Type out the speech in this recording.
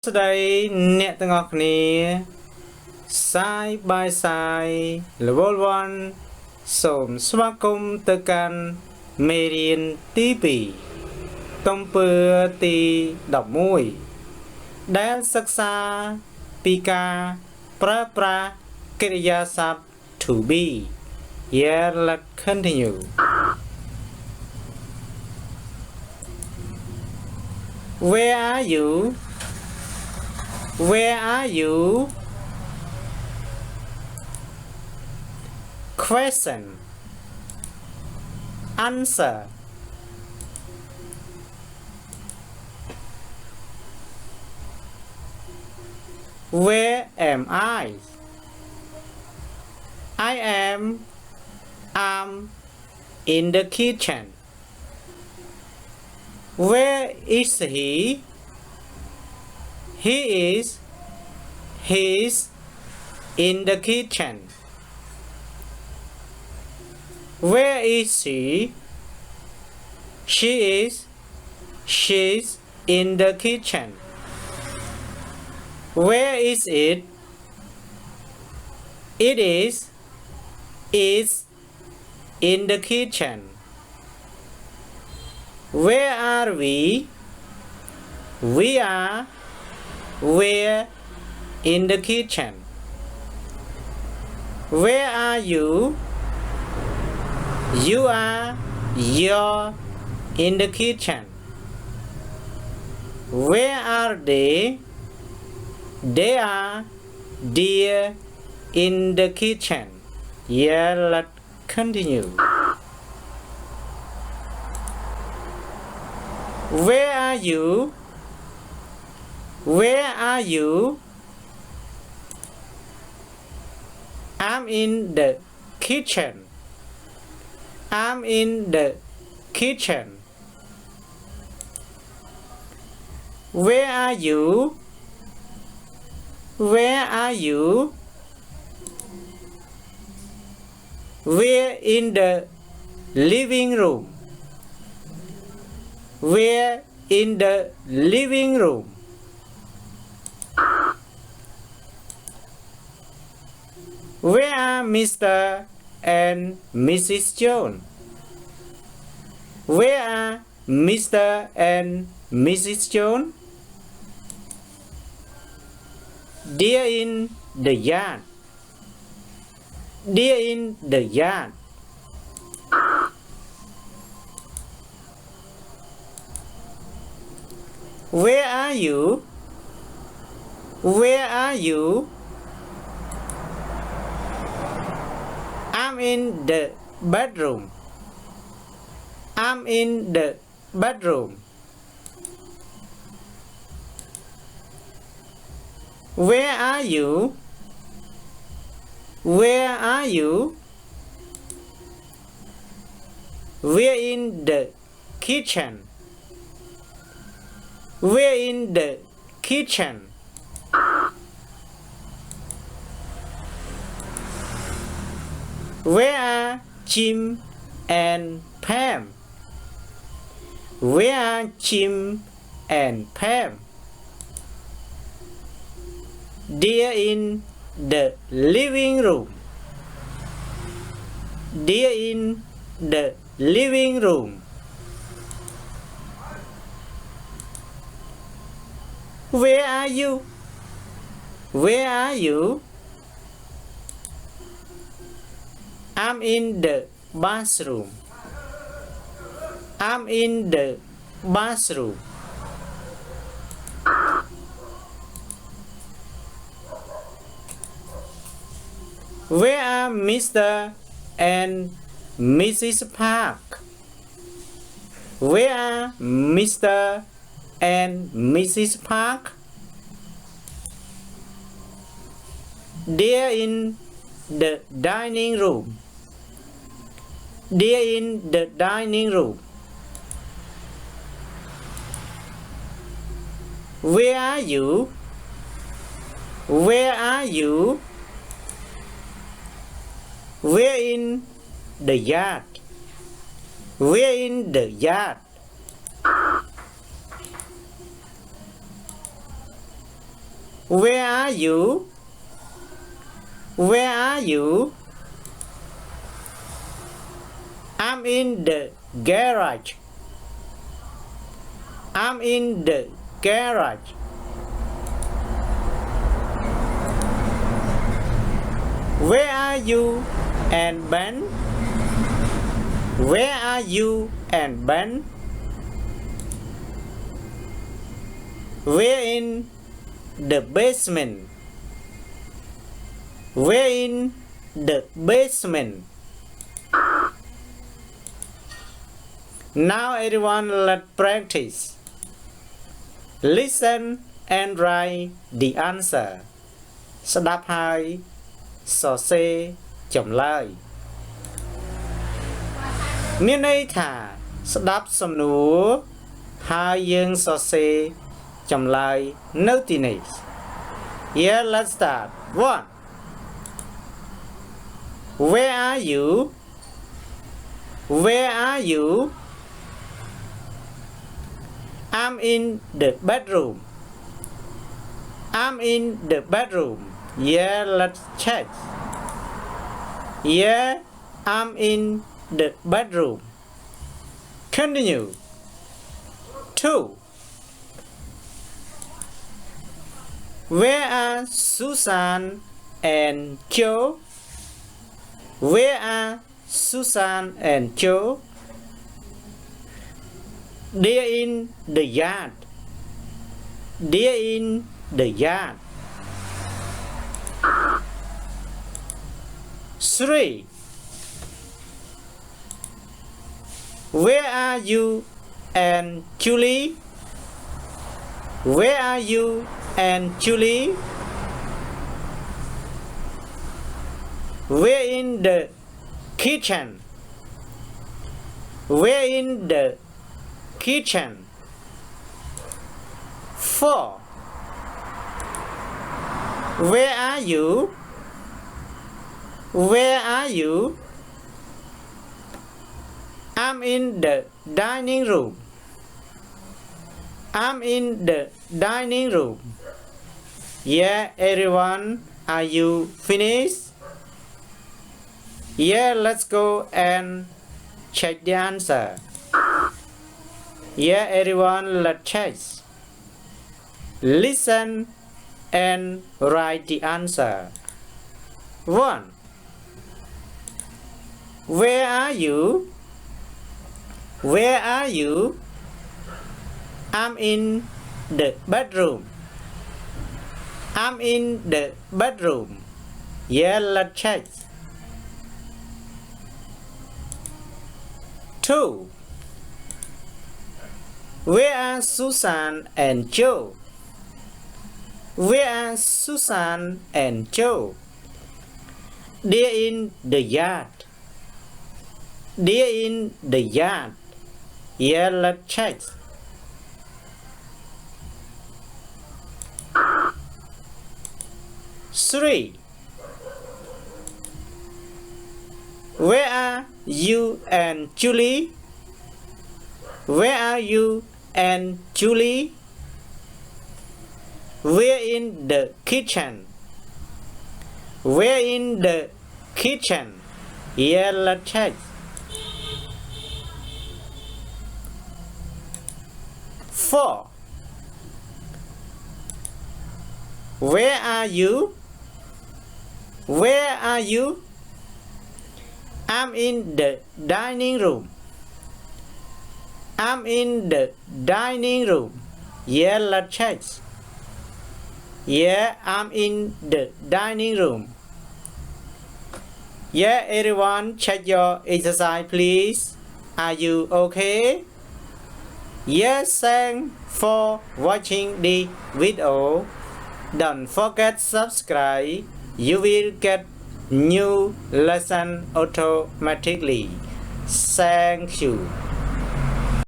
ស្ដីអ្នកទាំងអស់គ្នា Side by side Level 1 សូមស្វាគមន៍ទៅកាន់មេរៀនទី2ទំពើទី11ដែលសិក្សាពីការប្រើប្រាស់កិរិយាសព្ទ to be. Yeah, let's continue. Where are you? Where are you? Question. Answer. Where am I? I am in the kitchen. Where is he? He's in the kitchen. Where is she? She's in the kitchen. Where is it? It's in the kitchen. Where are we? We're in the kitchen. Where are you? You're in the kitchen. Where are they? They are there in the kitchen. Yeah, let's continue. Where are you? Where are you? I'm in the kitchen. I'm in the kitchen. Where are you? Where are you? We're in the living room. We're in the living room. Where are Mr. and Mrs. Jones? Where are Mr. and Mrs. Jones? They're in the yard. They're in the yard. Where are you? Where are you? I'm in the bedroom. I'm in the bedroom. Where are you? Where are you? We're in the kitchen. We're in the kitchen. Where are Jim and Pam? Where are Jim and Pam? They're in the living room. They're in the living room. Where are you? Where are you? I'm in the bathroom. I'm in the bathroom. Where are Mr. and Mrs. Park? Where are Mr. and Mrs. Park? They're in the dining room. They're in the dining room. Where are you? Where are you? We're in the yard. We're in the yard. Where are you? Where are you? I'm in the garage. I'm in the garage. Where are you and Ben? Where are you and Ben? We're in the basement. We're in the basement. Now everyone let's practice. Listen and write the answer. ស្ដាប់ហើយសរសេរចម្លើយមានន័យថាស្ដាប់សំណួរហើយយើងសរសេរចម្លើយនៅទីនេះ Yeah, let's start. 1. Where are you? Where are you? I'm in the bedroom. I'm in the bedroom. Yeah, let's check. Yeah, I'm in the bedroom. Continue. 2. Where are Susan and Joe? Where are Susan and Joe? They're in the yard. They're in the yard. 3. Where are you and Julie? Where are you and Julie? We're in the kitchen. We're in the kitchen. 4. Where are you? Where are you? I'm in the dining room. I'm in the dining room. Yeah, everyone, are you finished? Yeah, let's go and check the answer. Yeah, everyone, let's check. Listen and write the answer. 1. Where are you? Where are you? I'm in the bedroom. I'm in the bedroom. Yeah, let's check. 2. Where are Susan and Joe? Where are Susan and Joe? They're in the yard. They're in the yard. Yeah, let's check. 3. Where are you and Julie? Where are you and Julie? We're in the kitchen. We're in the kitchen. Yeah, let's check. 4. Where are you? Where are you? I'm in the dining room. I'm in the dining room. Yeah, let's check. Yeah, I'm in the dining room. Yeah, everyone, check your exercise, please. Are you okay? Yes, thanks for watching the video. Don't forget subscribe. You will get new lesson automatically. Thank you.